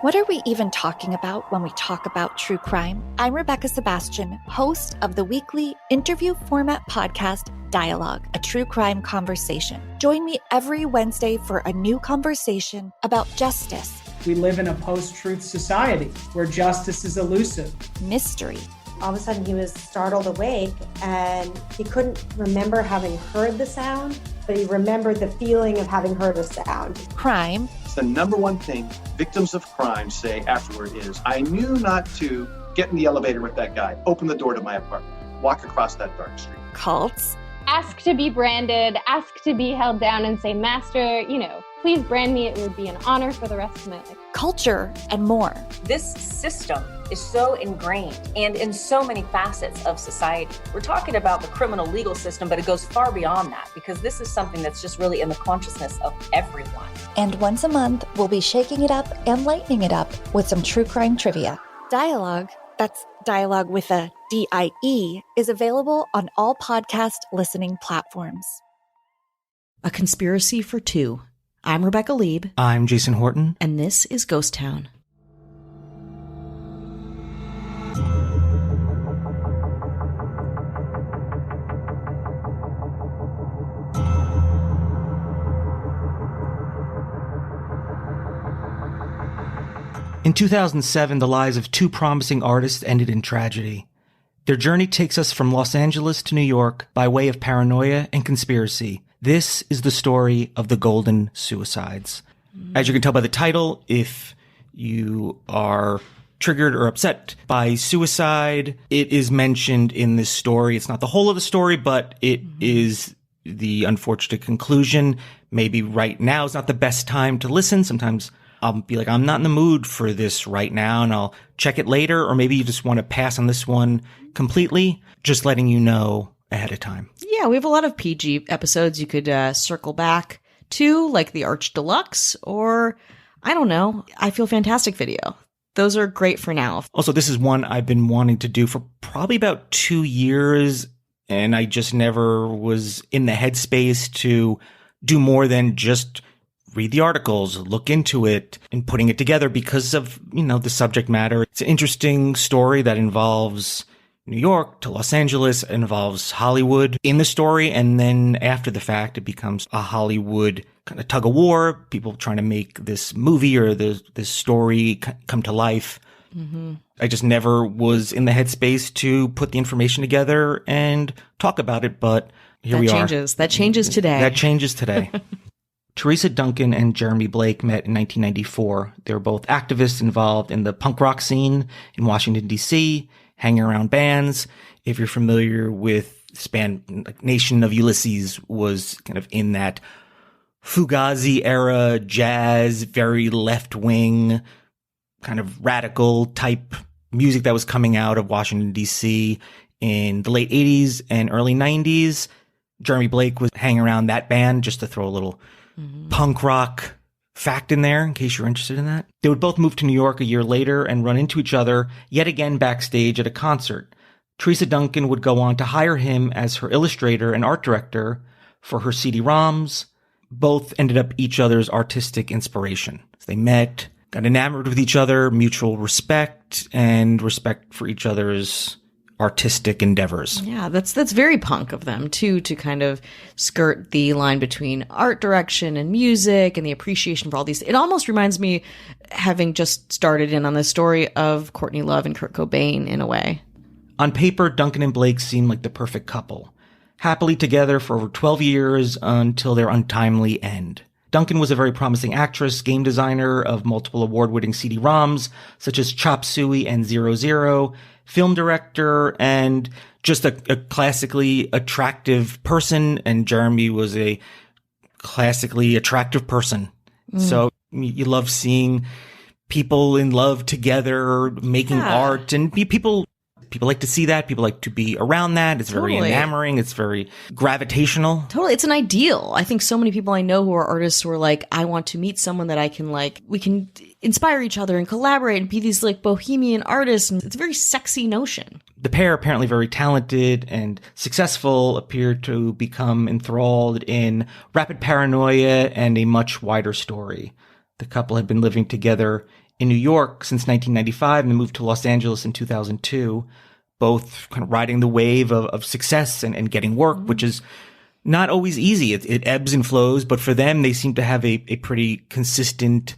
What are we even talking about when we talk about true crime? I'm Rebecca Sebastian, host of the weekly interview format podcast, Dialogue, a true crime conversation. Join me every Wednesday for a new conversation about justice. We live in a post-truth society where justice is elusive. Mystery. All of a sudden he was startled awake and he couldn't remember having heard the sound, but he remembered the feeling of having heard a sound. Crime. It's the number one thing victims of crime say afterward is, I knew not to get in the elevator with that guy, open the door to my apartment, walk across that dark street. Cults. Ask to be branded, ask to be held down and say, Master, please brand me. It would be an honor for the rest of my life. Culture and more. This system is so ingrained and in so many facets of society. We're talking about the criminal legal system, but it goes far beyond that because this is something that's just really in the consciousness of everyone. And once a month, we'll be shaking it up and lightening it up with some true crime trivia. Dialogue, that's Dialogue with a D-I-E, is available on all podcast listening platforms. A Conspiracy for Two. I'm Rebecca Lieb. I'm Jason Horton. And this is Ghost Town. In 2007, the lives of two promising artists ended in tragedy. Their journey takes us from Los Angeles to New York by way of paranoia and conspiracy. This is the story of the Golden Suicides. As you can tell by the title, if you are triggered or upset by suicide, it is mentioned in this story. It's not the whole of the story, but it is the unfortunate conclusion. Maybe right now is not the best time to listen. Sometimes I'll be like, I'm not in the mood for this right now, and I'll check it later. Or maybe you just want to pass on this one completely, just letting you know ahead of time. Yeah, we have a lot of PG episodes you could circle back to, like the Arch Deluxe, or, I don't know, I Feel Fantastic video. Those are great for now. Also, this is one I've been wanting to do for probably about 2 years, and I just never was in the headspace to do more than just read the articles, look into it, and putting it together because of, the subject matter. It's an interesting story that involves New York to Los Angeles. It involves Hollywood in the story, and then after the fact, it becomes a Hollywood kind of tug of war, people trying to make this movie or this story come to life. Mm-hmm. I just never was in the headspace to put the information together and talk about it, but here we are. That changes today. That changes today. Teresa Duncan and Jeremy Blake met in 1994. They were both activists involved in the punk rock scene in Washington, D.C., hanging around bands. If you're familiar with this band, like Nation of Ulysses was kind of in that Fugazi era jazz, very left-wing, kind of radical type music that was coming out of Washington, D.C. in the late 80s and early 90s. Jeremy Blake was hanging around that band, just to throw a little punk rock fact in there, in case you're interested in that. They would both move to New York a year later and run into each other yet again backstage at a concert. Teresa Duncan would go on to hire him as her illustrator and art director for her CD-ROMs. Both ended up each other's artistic inspiration. They met, got enamored with each other, mutual respect, and respect for each other's artistic endeavors. Yeah, that's very punk of them too, to kind of skirt the line between art direction and music and the appreciation for all these. It almost reminds me, having just started in on this story, of Courtney Love and Kurt Cobain in a way. On paper, Duncan and Blake seemed like the perfect couple, happily together for over 12 years until their untimely end. Duncan was a very promising actress, game designer of multiple award-winning CD-ROMs, such as Chop Suey and 00, film director, and just a classically attractive person. And Jeremy was a classically attractive person. So you love seeing people in love together, making art, and people like to see that. People like to be around that. It's very enamoring. It's very gravitational. Totally. It's an ideal. I think so many people I know who are artists who are like, I want to meet someone that I can we can inspire each other and collaborate and be these bohemian artists. And it's a very sexy notion. The pair, apparently very talented and successful, appear to become enthralled in rapid paranoia and a much wider story. The couple had been living together in New York since 1995 and moved to Los Angeles in 2002, both kind of riding the wave of success and getting work, which is not always easy. It ebbs and flows, but for them, they seem to have a pretty consistent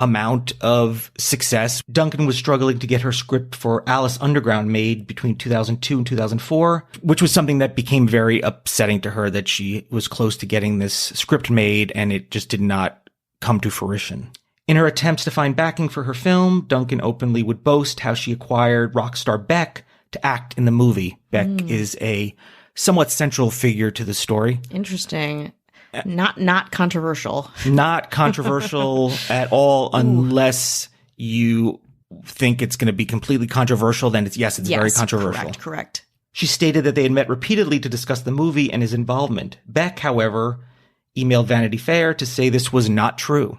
amount of success. Duncan was struggling to get her script for Alice Underground made between 2002 and 2004, which was something that became very upsetting to her, that she was close to getting this script made and it just did not come to fruition. In her attempts to find backing for her film, Duncan openly would boast how she acquired rock star Beck to act in the movie. Beck is a somewhat central figure to the story. Interesting. Not controversial. Not controversial at all, unless you think it's going to be completely controversial. Then it's very controversial. Correct. She stated that they had met repeatedly to discuss the movie and his involvement. Beck, however, emailed Vanity Fair to say this was not true.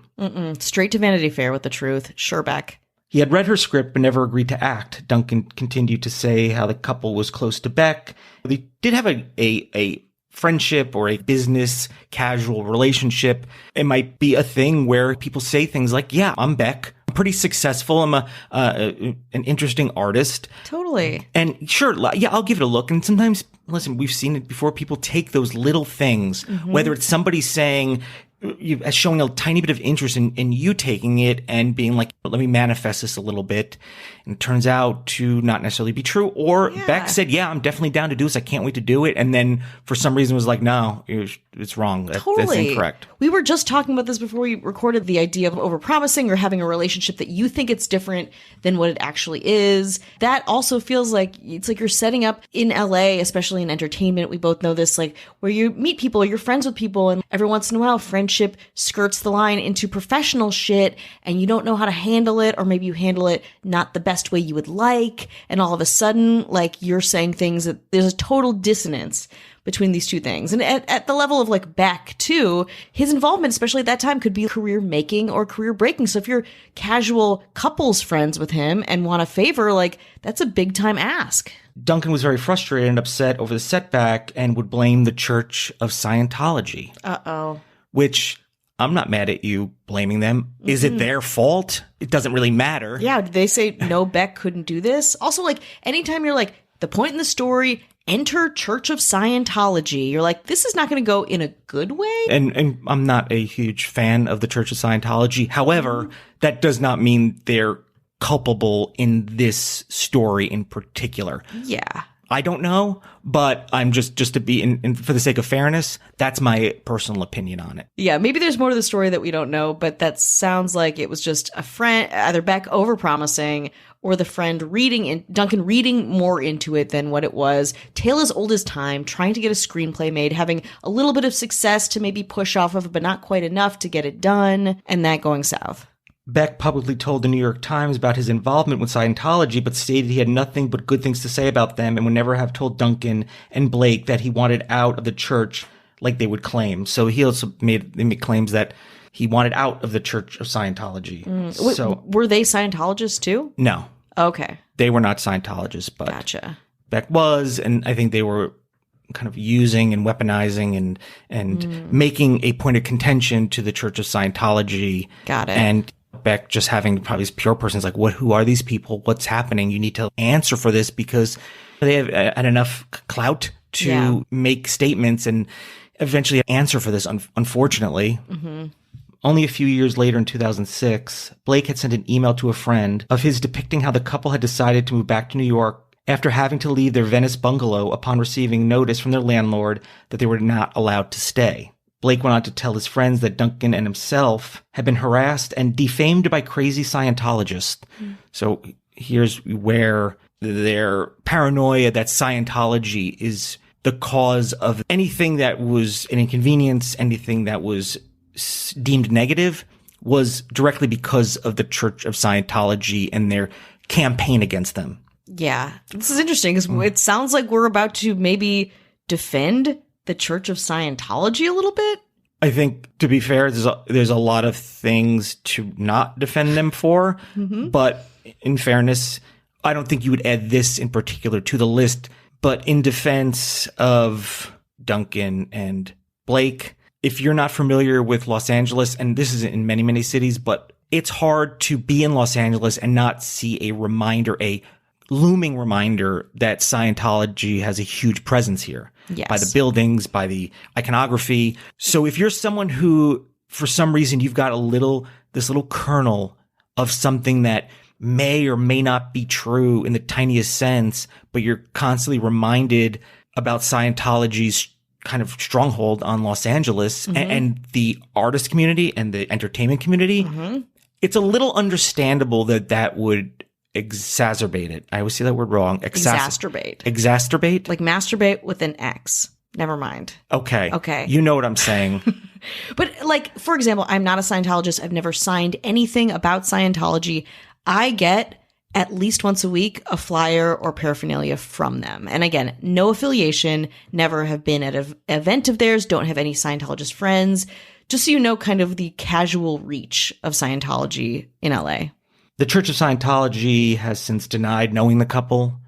Straight to Vanity Fair with the truth. Sure, Beck. He had read her script but never agreed to act. Duncan continued to say how the couple was close to Beck. They did have a friendship or a business casual relationship. It might be a thing where people say things like, yeah, I'm Beck. I'm pretty successful. I'm an interesting artist. Totally. And sure, yeah, I'll give it a look. And sometimes, listen, we've seen it before. People take those little things, whether it's somebody saying, showing a tiny bit of interest in you taking it and being like, let me manifest this a little bit. And it turns out to not necessarily be true. Or Beck said, yeah, I'm definitely down to do this. I can't wait to do it. And then for some reason was like, no, it's wrong. That's incorrect. We were just talking about this before we recorded, the idea of overpromising or having a relationship that you think it's different than what it actually is. That also feels like it's like you're setting up in LA, especially in entertainment. We both know this, like where you meet people, you're friends with people, and every once in a while friendship skirts the line into professional shit and you don't know how to handle it, or maybe you handle it not the best way you would like, and all of a sudden, like, you're saying things that there's a total dissonance between these two things. And at the level of like Beck too, his involvement, especially at that time, could be career making or career breaking. So if you're casual couples friends with him and want a favor, like, that's a big time ask. Duncan was very frustrated and upset over the setback and would blame the Church of Scientology. Which, I'm not mad at you blaming them. Is it their fault? It doesn't really matter. Yeah, did they say, no, Beck couldn't do this? Also, like, anytime you're like, the point in the story, enter Church of Scientology, you're like, this is not going to go in a good way? And I'm not a huge fan of the Church of Scientology. However, that does not mean they're culpable in this story in particular. Yeah. I don't know, but I'm just to be in for the sake of fairness, that's my personal opinion on it. Yeah, maybe there's more to the story that we don't know, but that sounds like it was just a friend, either Beck overpromising or the friend Duncan reading more into it than what it was. Tale as old as time, trying to get a screenplay made, having a little bit of success to maybe push off of, but not quite enough to get it done, and that going south. Beck publicly told the New York Times about his involvement with Scientology, but stated he had nothing but good things to say about them and would never have told Duncan and Blake that he wanted out of the church like they would claim. So he also made claims that he wanted out of the Church of Scientology. So were they Scientologists too? No. Okay. They were not Scientologists, but Gotcha. Beck was, and I think they were kind of using and weaponizing and making a point of contention to the Church of Scientology. Got it. And Beck just having probably this pure person is like, who are these people? What's happening? You need to answer for this, because they have had enough clout to make statements and eventually answer for this, unfortunately. Only a few years later, in 2006, Blake had sent an email to a friend of his depicting how the couple had decided to move back to New York after having to leave their Venice bungalow upon receiving notice from their landlord that they were not allowed to stay. Blake went on to tell his friends that Duncan and himself had been harassed and defamed by crazy Scientologists. So here's where their paranoia that Scientology is the cause of anything that was an inconvenience, anything that was deemed negative, was directly because of the Church of Scientology and their campaign against them. Yeah. This is interesting because it sounds like we're about to maybe defend the Church of Scientology a little bit. I think, to be fair, there's a lot of things to not defend them for, but in fairness, I don't think you would add this in particular to the list. But in defense of Duncan and Blake, if you're not familiar with Los Angeles, and this is in many, many cities, but it's hard to be in Los Angeles and not see a reminder, a looming reminder that Scientology has a huge presence here. Yes. By the buildings, by the iconography. So if you're someone who, for some reason, you've got this little kernel of something that may or may not be true in the tiniest sense, but you're constantly reminded about Scientology's kind of stronghold on Los Angeles and the artist community and the entertainment community, it's a little understandable that would exacerbate it. I always say that word wrong. Exacerbate. Exacerbate? Like masturbate with an X. Never mind. Okay. You know what I'm saying. But like, for example, I'm not a Scientologist. I've never signed anything about Scientology. I get at least once a week a flyer or paraphernalia from them. And again, no affiliation, never have been at an event of theirs, don't have any Scientologist friends. Just so you know, kind of the casual reach of Scientology in LA. The Church of Scientology has since denied knowing the couple.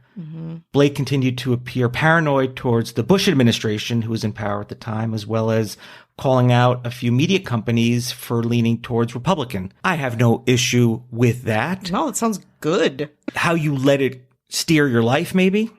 Blake continued to appear paranoid towards the Bush administration, who was in power at the time, as well as calling out a few media companies for leaning towards Republican. I have no issue with that. No, that sounds good. How you let it steer your life, maybe?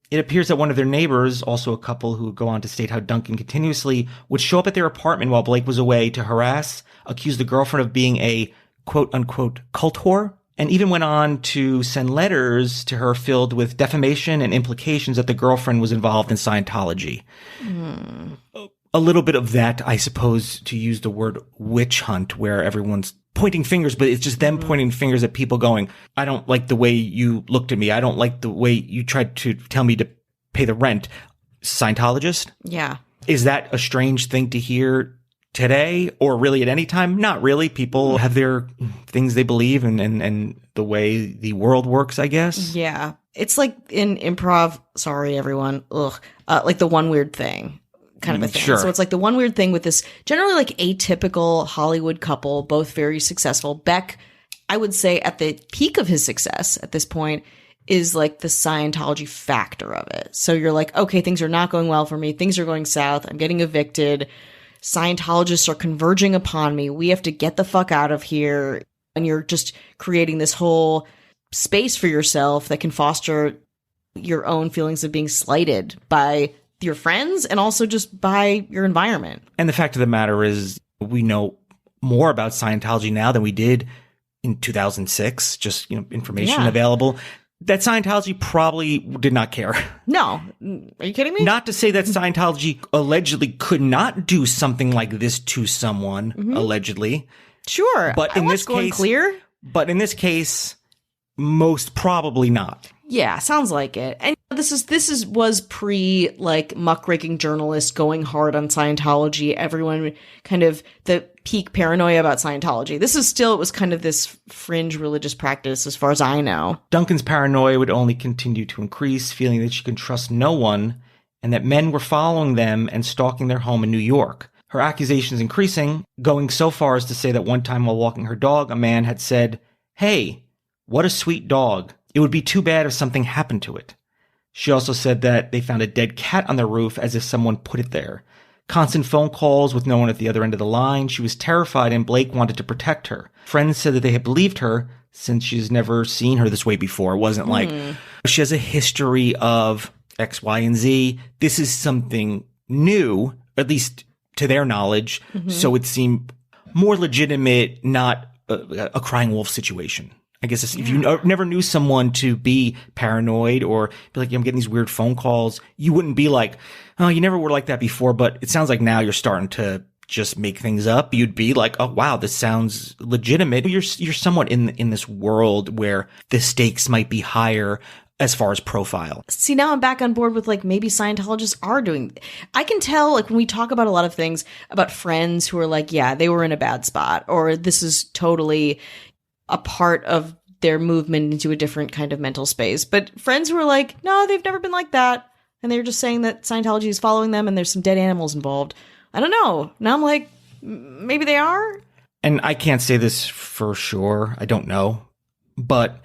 It appears that one of their neighbors, also a couple who go on to state how Duncan continuously would show up at their apartment while Blake was away to harass, accuse the girlfriend of being a quote-unquote cult whore, and even went on to send letters to her filled with defamation and implications that the girlfriend was involved in Scientology. A little bit of that, I suppose, to use the word witch hunt, where everyone's pointing fingers, but it's just them pointing fingers at people going, I don't like the way you looked at me. I don't like the way you tried to tell me to pay the rent. Scientologist? Yeah. Is that a strange thing to hear today, or really at any time? Not really. People have their things they believe and the way the world works, I guess. Yeah. It's like in improv, sorry everyone, like the one weird thing kind of a thing. Sure. So it's like the one weird thing with this generally like atypical Hollywood couple, both very successful. Beck, I would say at the peak of his success at this point, is like the Scientology factor of it. So you're like, okay, things are not going well for me. Things are going south. I'm getting evicted. Scientologists are converging upon me. We have to get the fuck out of here. And you're just creating this whole space for yourself that can foster your own feelings of being slighted by your friends and also just by your environment. And the fact of the matter is, we know more about Scientology now than we did in 2006. Just, information available. That Scientology probably did not care. No. Are you kidding me? Not to say that Scientology allegedly could not do something like this to someone, allegedly. Sure. But in this case, clear. But in this case, most probably not. Yeah, sounds like it. And was pre like muckraking journalists going hard on Scientology. Everyone kind of the peak paranoia about Scientology. It was kind of this fringe religious practice as far as I know. Duncan's paranoia would only continue to increase, feeling that she could trust no one and that men were following them and stalking their home in New York. Her accusations increasing, going so far as to say that one time while walking her dog, a man had said, "Hey, what a sweet dog. It would be too bad if something happened to it." She also said that they found a dead cat on the roof as if someone put it there. Constant phone calls with no one at the other end of the line. She was terrified and Blake wanted to protect her. Friends said that they had believed her since she's never seen her this way before. It wasn't like she has a history of X, Y, and Z. This is something new, at least to their knowledge. So it seemed more legitimate, not a crying wolf situation. I guess if you never knew someone to be paranoid or be like, I'm getting these weird phone calls, you wouldn't be like, oh, you never were like that before. But it sounds like now you're starting to just make things up. You'd be like, oh, wow, this sounds legitimate. You're somewhat in this world where the stakes might be higher as far as profile. See, now I'm back on board with like maybe Scientologists are doing. I can tell like when we talk about a lot of things about friends who are like, yeah, they were in a bad spot, or this is totally a part of their movement into a different kind of mental space. But friends who are like, no, they've never been like that. And they're just saying that Scientology is following them and there's some dead animals involved. I don't know. Now I'm like, maybe they are. And I can't say this for sure. I don't know. But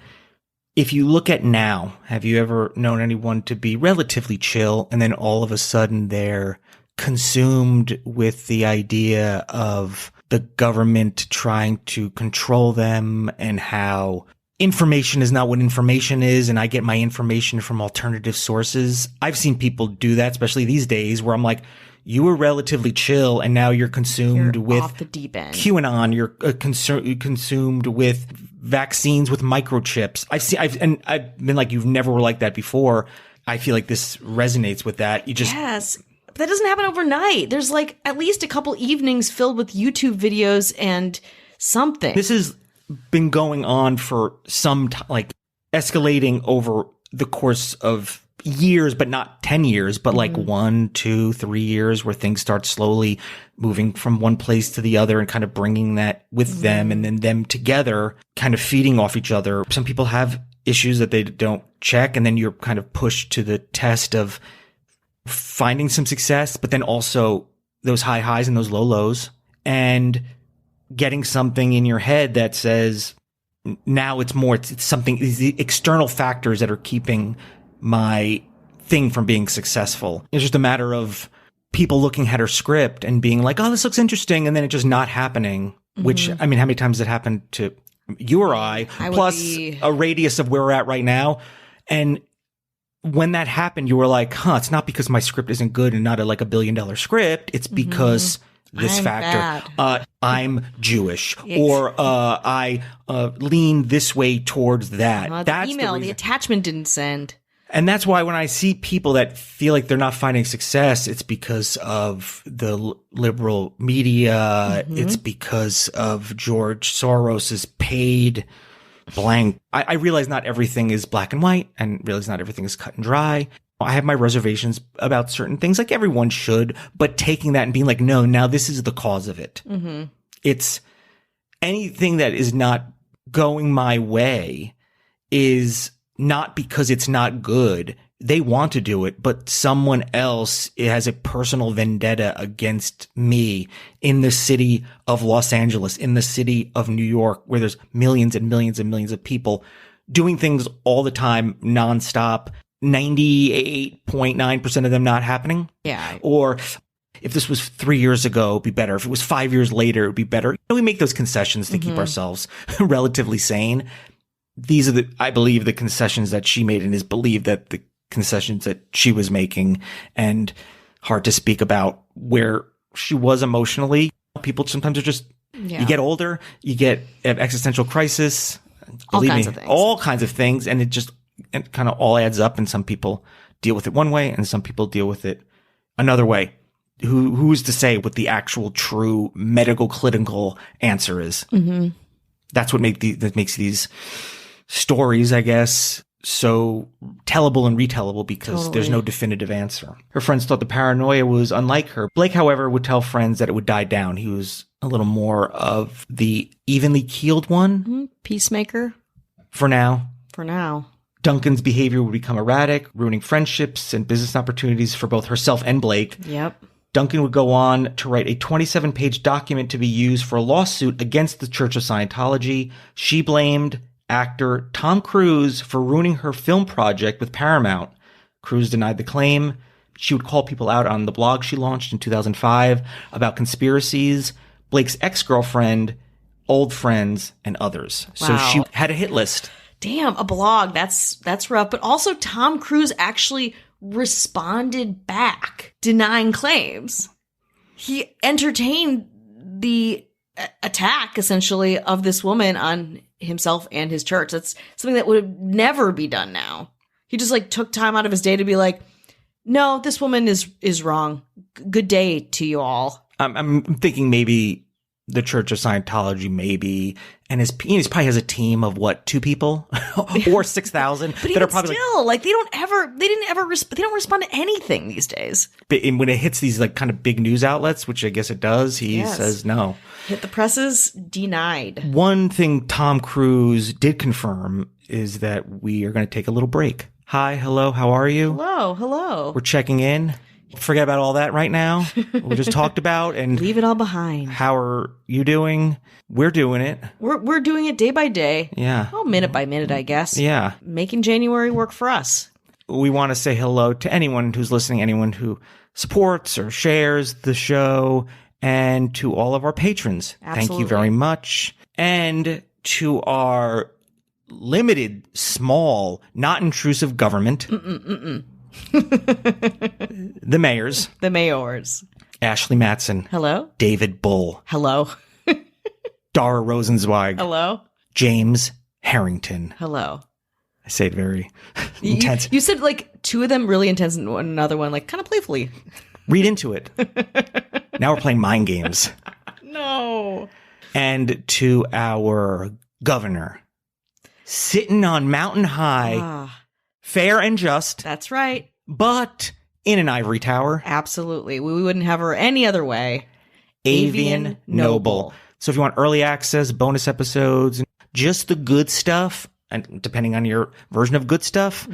if you look at now, have you ever known anyone to be relatively chill and then all of a sudden they're consumed with the idea of the government trying to control them and how information is not what information is, and I get my information from alternative sources. I've seen people do that, especially these days, where I'm like, you were relatively chill, and now you're consumed with off the deep end. QAnon. You're consumed with vaccines with microchips. I've been like, you've never were like that before. I feel like this resonates with that. Yes. But that doesn't happen overnight. There's like at least a couple evenings filled with YouTube videos and something. This has been going on for some time, like escalating over the course of years, but not 10 years, but like 1, 2, 3 years, where things start slowly moving from one place to the other and kind of bringing that with them, and then them together kind of feeding off each other. Some people have issues that they don't check, and then you're kind of pushed to the test of finding some success, but then also those high highs and those low lows, and getting something in your head that says, now it's something, the external factors that are keeping my thing from being successful. It's just a matter of people looking at her script and being like, oh, this looks interesting, and then it just not happening, which, I mean, how many times has it happened to you or I plus a radius of where we're at right now? And when that happened, you were like, it's not because my script isn't good and not like $1 billion script. It's because this factor. I'm Jewish, or I lean this way towards that. That's the attachment didn't send. And that's why when I see people that feel like they're not finding success, it's because of the liberal media. It's because of George Soros's paid blank. I realize not everything is black and white, and realize not everything is cut and dry. I have my reservations about certain things, like everyone should, but taking that and being like, no, now this is the cause of it. It's anything that is not going my way is not because it's not good. They want to do it, but someone else has a personal vendetta against me in the city of Los Angeles, in the city of New York, where there's millions and millions and millions of people doing things all the time, nonstop, 98.9% of them not happening. Yeah. Or if this was 3 years ago, it'd be better. If it was 5 years later, it'd be better. We make those concessions to keep ourselves relatively sane. These are I believe, the concessions that she made, and is believed that the concessions that she was making, and hard to speak about where she was emotionally. People sometimes are just, you get older, you get an existential crisis, all kinds of things. And it kind of all adds up, and some people deal with it one way and some people deal with it another way. Who's to say what the actual true medical clinical answer is? That's what makes these stories, I guess, so tellable and retellable, because there's no definitive answer. Her friends thought the paranoia was unlike her. Blake, however, would tell friends that it would die down. He was a little more of the evenly keeled one. Peacemaker. For now. Duncan's behavior would become erratic, ruining friendships and business opportunities for both herself and Blake. Yep. Duncan would go on to write a 27-page document to be used for a lawsuit against the Church of Scientology. She blamed actor Tom Cruise for ruining her film project with Paramount. Cruise denied the claim. She would call people out on the blog she launched in 2005 about conspiracies, Blake's ex-girlfriend, old friends, and others. Wow. So she had a hit list. Damn, a blog. That's rough. But also Tom Cruise actually responded back, denying claims. He entertained the attack, essentially, of this woman on himself and his church. That's something that would never be done now. He just took time out of his day to be like, no, this woman is wrong. Good day to you all. I'm thinking maybe the Church of Scientology, maybe, and he probably has a team of 2 people or 6,000 that are probably still they don't respond to anything these days. But when it hits these kind of big news outlets, which I guess it does, he says no. Hit the presses, denied. One thing Tom Cruise did confirm is that we are going to take a little break. Hi, hello, how are you? Hello. We're checking in. Forget about all that right now. We just talked about, and leave it all behind. How are you doing? We're doing it. We're doing it day by day. Yeah. Oh, minute by minute, I guess. Yeah. Making January work for us. We want to say hello to anyone who's listening, anyone who supports or shares the show, and to all of our patrons. Absolutely. Thank you very much. And to our limited, small, not intrusive government, the mayors. The mayors. Ashley Matson. Hello. David Bull. Hello. Dara Rosenzweig. Hello. James Harrington. Hello. I say it very intense. You said like two of them really intense and another one like kind of playfully. Read into it. Now we're playing mind games. No. And to our governor, sitting on mountain high, fair and just. That's right. But in an ivory tower. Absolutely. We wouldn't have her any other way. Avian Noble. So if you want early access, bonus episodes, just the good stuff, and depending on your version of good stuff,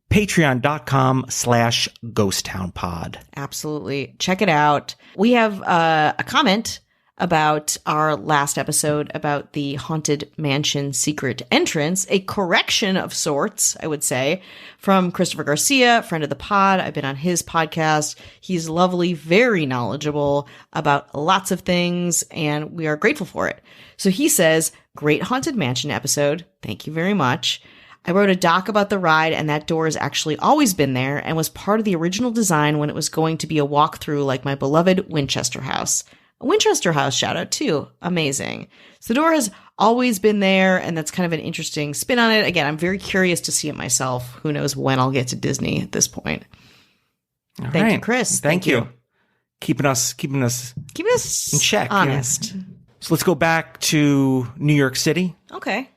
patreon.com/ghosttownpod. Absolutely. Check it out. We have a comment about our last episode about the Haunted Mansion secret entrance, a correction of sorts, I would say, from Christopher Garcia, friend of the pod. I've been on his podcast. He's lovely, very knowledgeable about lots of things, and we are grateful for it. So he says, great Haunted Mansion episode. Thank you very much. I wrote a doc about the ride, and that door has actually always been there and was part of the original design when it was going to be a walkthrough like my beloved Winchester House. A Winchester House shout out too. Amazing. So the door has always been there, and that's kind of an interesting spin on it. Again, I'm very curious to see it myself. Who knows when I'll get to Disney at this point. Thank you, Chris. Thank you. Keeping us in check. Honest. Yeah. So let's go back to New York City. Okay.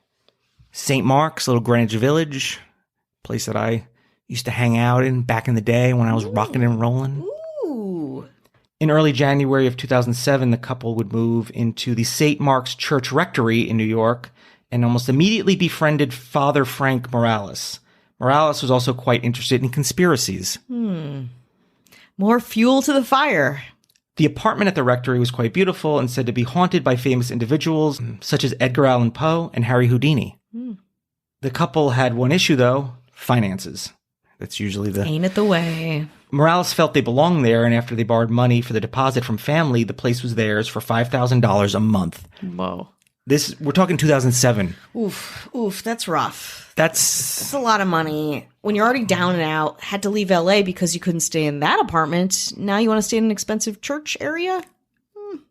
St. Mark's, little Greenwich Village, place that I used to hang out in back in the day when I was rocking and rolling. Ooh. In early January of 2007, the couple would move into the St. Mark's Church Rectory in New York and almost immediately befriended Father Frank Morales. Morales was also quite interested in conspiracies. More fuel to the fire. The apartment at the rectory was quite beautiful and said to be haunted by famous individuals such as Edgar Allan Poe and Harry Houdini. The couple had one issue, though, finances. That's usually Ain't it the way? Morales felt they belonged there, and after they borrowed money for the deposit from family, the place was theirs for $5,000 a month. Whoa. We're talking 2007. Oof, that's rough. That's a lot of money. When you're already down and out, had to leave LA because you couldn't stay in that apartment. Now you want to stay in an expensive church area?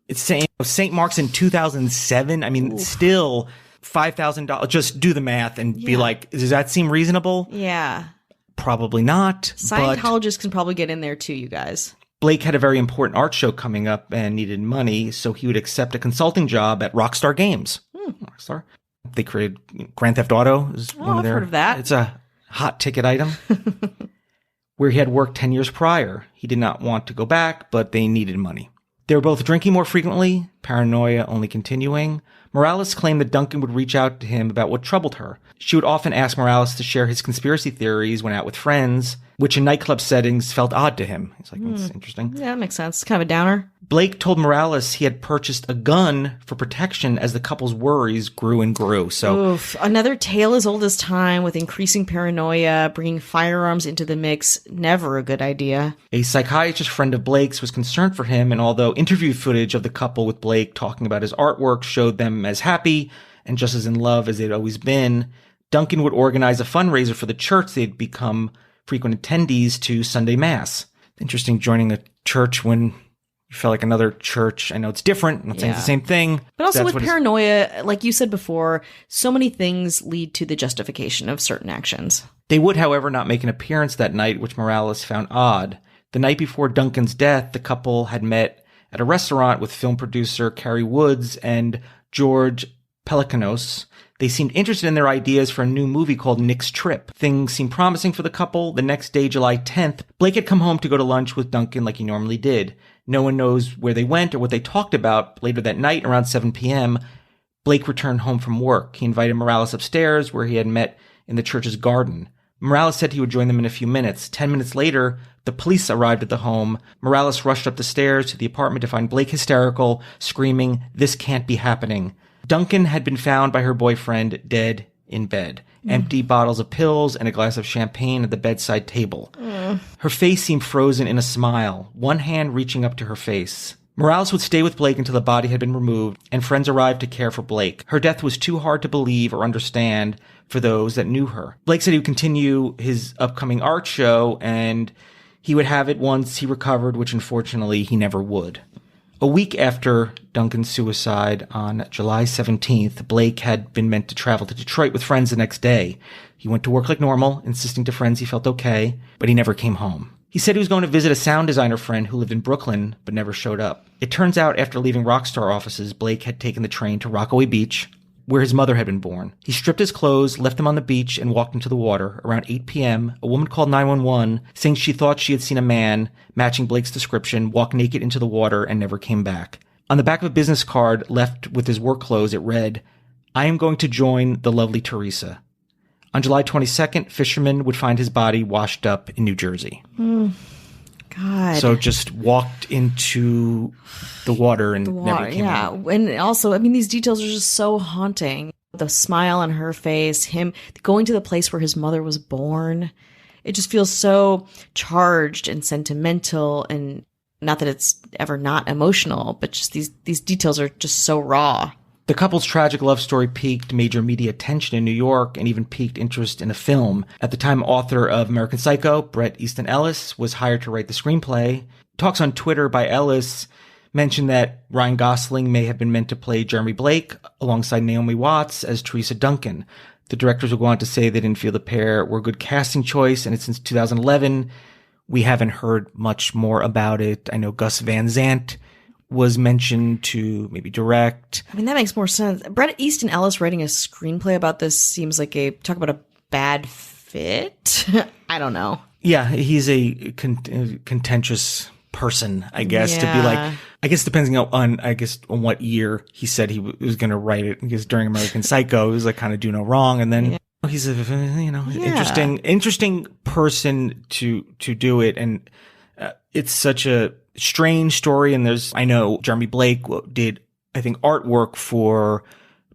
It's St. Mark's in 2007. I mean, still $5,000. Just do the math and be like, does that seem reasonable? Yeah. Probably not. Scientologists can probably get in there too, you guys. Blake had a very important art show coming up and needed money, so he would accept a consulting job at Rockstar Games. Rockstar. They created Grand Theft Auto. I've heard of that. It's a hot ticket item. Where he had worked 10 years prior. He did not want to go back, but they needed money. They were both drinking more frequently, paranoia only continuing. Morales claimed that Duncan would reach out to him about what troubled her. She would often ask Morales to share his conspiracy theories when out with friends, which in nightclub settings felt odd to him. He's like, that's interesting. Yeah, that makes sense. Kind of a downer. Blake told Morales he had purchased a gun for protection as the couple's worries grew and grew. So, another tale as old as time with increasing paranoia, bringing firearms into the mix. Never a good idea. A psychiatrist friend of Blake's was concerned for him, and although interview footage of the couple with Blake talking about his artwork showed them as happy and just as in love as they'd always been, Duncan would organize a fundraiser for the church. They'd become frequent attendees to Sunday Mass. Interesting joining a church when you felt like another church. I know it's different. I'm not saying it's the same thing. But also with paranoia, like you said before, so many things lead to the justification of certain actions. They would, however, not make an appearance that night, which Morales found odd. The night before Duncan's death, the couple had met at a restaurant with film producer Carrie Woods and George Pelikanos. They seemed interested in their ideas for a new movie called Nick's Trip. Things seemed promising for the couple. The next day, July 10th, Blake had come home to go to lunch with Duncan like he normally did. No one knows where they went or what they talked about. Later that night, around 7 p.m., Blake returned home from work. He invited Morales upstairs, where he had met in the church's garden. Morales said he would join them in a few minutes. 10 minutes later, the police arrived at the home. Morales rushed up the stairs to the apartment to find Blake hysterical, screaming, "This can't be happening." Duncan had been found by her boyfriend dead in bed. empty bottles of pills, and a glass of champagne at the bedside table. Her face seemed frozen in a smile, one hand reaching up to her face. Morales would stay with Blake until the body had been removed, and friends arrived to care for Blake. Her death was too hard to believe or understand for those that knew her. Blake said he would continue his upcoming art show, and he would have it once he recovered, which unfortunately he never would. A week after Duncan's suicide on July 17th, Blake had been meant to travel to Detroit with friends the next day. He went to work like normal, insisting to friends he felt okay, but he never came home. He said he was going to visit a sound designer friend who lived in Brooklyn, but never showed up. It turns out after leaving Rockstar offices, Blake had taken the train to Rockaway Beach, where his mother had been born. He stripped his clothes, left them on the beach, and walked into the water. Around 8 p.m., a woman called 911, saying she thought she had seen a man, matching Blake's description, walk naked into the water and never came back. On the back of a business card left with his work clothes, it read, "I am going to join the lovely Teresa." On July 22nd, fishermen would find his body washed up in New Jersey. God. So just walked into the water and never came out. And also, I mean, these details are just so haunting. The smile on her face, him going to the place where his mother was born. It just feels so charged and sentimental, and not that it's ever not emotional, but just these details are just so raw. The couple's tragic love story piqued major media attention in New York and even piqued interest in a film. At the time, author of American Psycho, Bret Easton Ellis, was hired to write the screenplay. Talks on Twitter by Ellis mentioned that Ryan Gosling may have been meant to play Jeremy Blake alongside Naomi Watts as Teresa Duncan. The directors would go on to say they didn't feel the pair were a good casting choice, and since 2011, we haven't heard much more about it. I know Gus Van Sant was mentioned to maybe direct. I mean, that makes more sense. Bret Easton Ellis writing a screenplay about this seems like talk about a bad fit. I don't know. Yeah, he's a contentious person, I guess, to be like, I guess depending on what year he said he was going to write it, because during American Psycho, he was like kind of do no wrong. And then he's a, interesting person to do it. And it's such a strange story. And I know Jeremy Blake did, I think, artwork for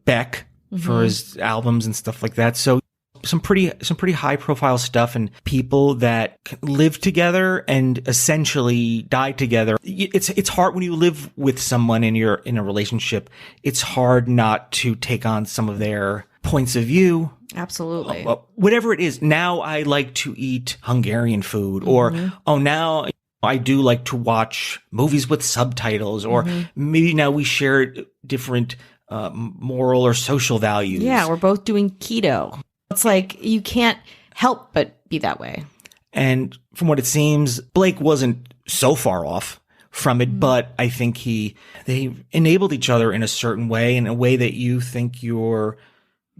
Beck for his albums and stuff like that. So some pretty high profile stuff, and people that live together and essentially die together. It's hard when you live with someone and you're in a relationship. It's hard not to take on some of their points of view. Absolutely. Whatever it is. Now I like to eat Hungarian food, or now I do like to watch movies with subtitles, or maybe now we share different moral or social values. Yeah, we're both doing keto. It's like you can't help but be that way. And from what it seems, Blake wasn't so far off from it, but I think they enabled each other in a certain way, in a way that you think you're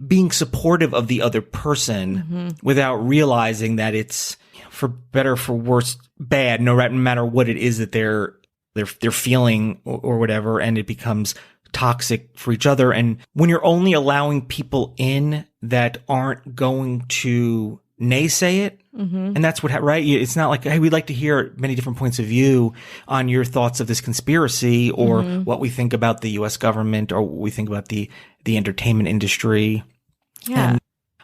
being supportive of the other person without realizing that it's, for better, for worse, bad, no matter what it is that they're feeling or whatever, and it becomes toxic for each other. And when you're only allowing people in that aren't going to naysay it, and that's what, right? It's not like, hey, we'd like to hear many different points of view on your thoughts of this conspiracy, or what we think about the U.S. government, or what we think about the entertainment industry. Yeah. And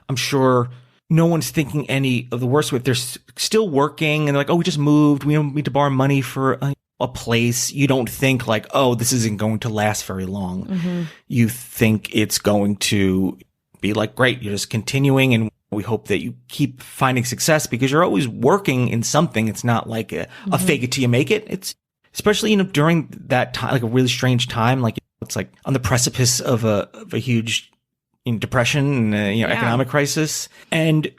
I'm sure no one's thinking any of the worst of it. They're still working, and they're like, oh, we just moved. We don't need to borrow money for a place. You don't think like, oh, this isn't going to last very long. You think it's going to be like, great, you're just continuing, and we hope that you keep finding success, because you're always working in something. It's not like a fake it till you make it. It's especially, during that time, like a really strange time, like it's like on the precipice of a huge depression and economic crisis. And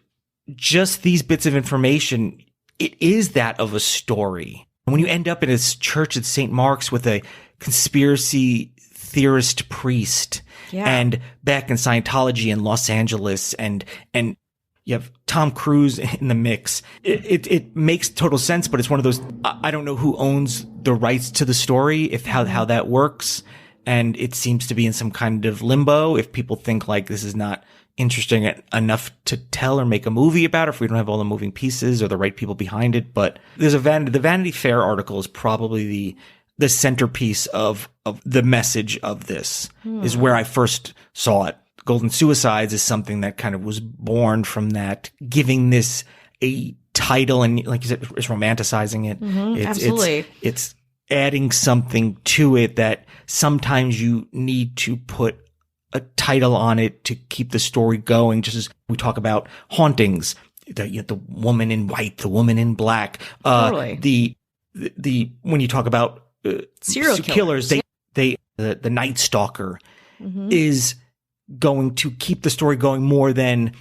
just these bits of information, it is that of a story. When you end up in a church at St. Mark's with a conspiracy theorist priest, and Beck and Scientology in Los Angeles, and you have Tom Cruise in the mix, it makes total sense. But it's one of those, I don't know who owns the rights to the story, how that works. And it seems to be in some kind of limbo if people think like this is not interesting enough to tell or make a movie about, or if we don't have all the moving pieces or the right people behind it. But there's the Vanity Fair article is probably the centerpiece of the message of this, is where I first saw it. Golden Suicides is something that kind of was born from that, giving this a title, and like you said, it's romanticizing it. Absolutely. It's adding something to it that sometimes you need to put a title on it to keep the story going. Just as we talk about hauntings, the woman in white, the woman in black, Totally. the when you talk about Serial killers, the Night Stalker is going to keep the story going more than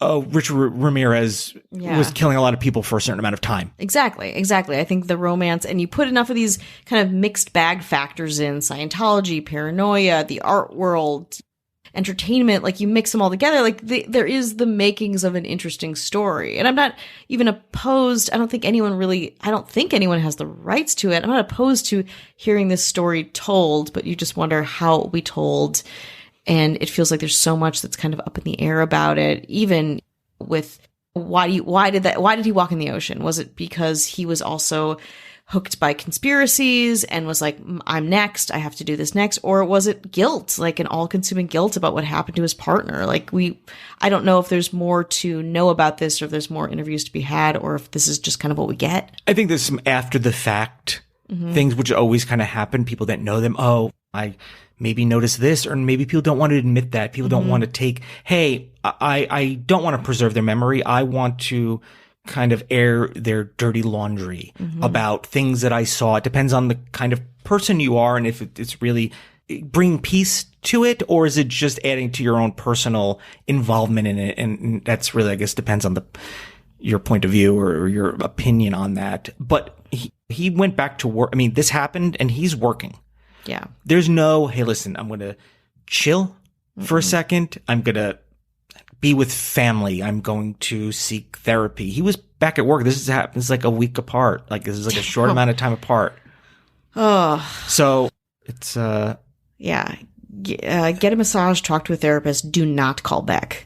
Richard Ramirez was killing a lot of people for a certain amount of time. Exactly. I think the romance, and you put enough of these kind of mixed bag factors in, Scientology, paranoia, the art world, entertainment, like you mix them all together, like there is the makings of an interesting story. And I'm not even opposed. I don't think anyone has the rights to it. I'm not opposed to hearing this story told, but you just wonder how it will be told. And it feels like there's so much that's kind of up in the air about it, even with why did he walk in the ocean? Was it because he was also hooked by conspiracies and was like, I'm next, I have to do this next? Or was it guilt, like an all-consuming guilt about what happened to his partner? Like I don't know if there's more to know about this, or if there's more interviews to be had, or if this is just kind of what we get. I think there's some after the fact things which always kind of happen. People that know them, I maybe notice this, or maybe people don't want to admit that. People don't want to take, hey, I don't want to preserve their memory. I want to kind of air their dirty laundry about things that I saw. It depends on the kind of person you are, and if it's really bring peace to it, or is it just adding to your own personal involvement in it? And that's really, I guess, depends on your point of view or your opinion on that. But he went back to work. I mean, this happened and he's working. Yeah. There's no, hey, listen, I'm going to chill for a second. I'm going to be with family. I'm going to seek therapy. He was back at work. This happens like a week apart. Like this is like a short amount of time apart. Oh, so it's, yeah. Get a massage, talk to a therapist. Do not call back.